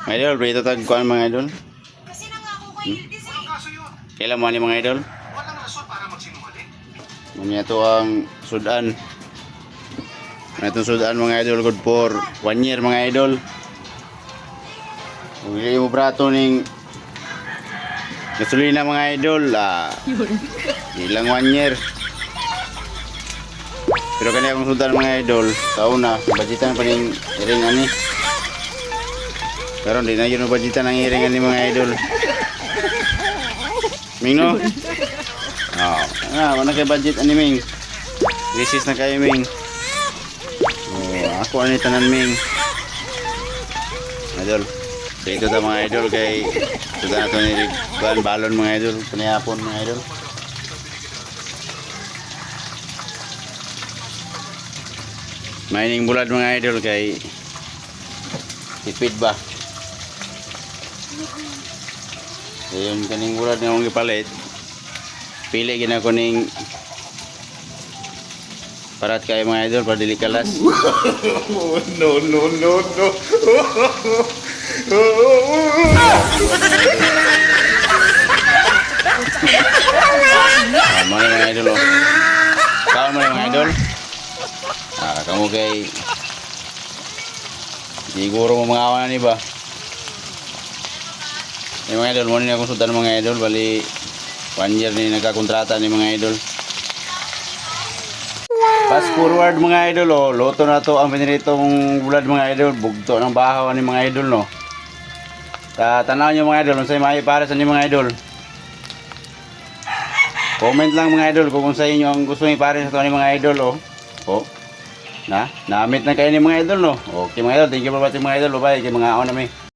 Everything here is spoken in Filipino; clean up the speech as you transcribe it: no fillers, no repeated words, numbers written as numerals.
Mga idol, prito tagkuhan mga idol. Kailan mo ni mga idol? Manya to ang sudan. Itong sudan mga idol, good for 1 year mga idol. Kung hindi mo brato ning gasolina mga idol, ilang 1 year. Pero kanya akong sudan mga idol, kauna, budgetan pa rin iring ani. Pero hindi na yun budgetan ang iring ani mga idol. Ming no? Wala kay budget ani Ming. Crisis na kayo Ming. Ako ani tanan Ming. Idol. So ito ta mga idol kay sudan nato ni balon mga idol, kanihapon mga idol. Mining bulad mga idol kay tipid ba. Ayun kaning bulad nga akong gipalit. Pili gina ko ning parat kay mga idol para dili kalas. No. Mga idol oh. Kaon mo mga idol. Kamu kay siguro mo mga awan ni ba? Yung mga idol, muna akong sudan mga idol, bali 1 year ni nagkakontrata ni mga idol. Fast forward mga idol, oh, loto na to ang piniritong bulad mga idol, bugto ng bahaw ni mga idol no. Tanaw nyo mga idol, kung sa'yo para sa ni mga idol. Comment lang mga idol kung sa inyo ang gusto ni pare sa to ni mga idol oh. Na-meet na kayo ni mga idol no. Okay mga idol, thank you for watching mga idol, bye, kay mga aon na may.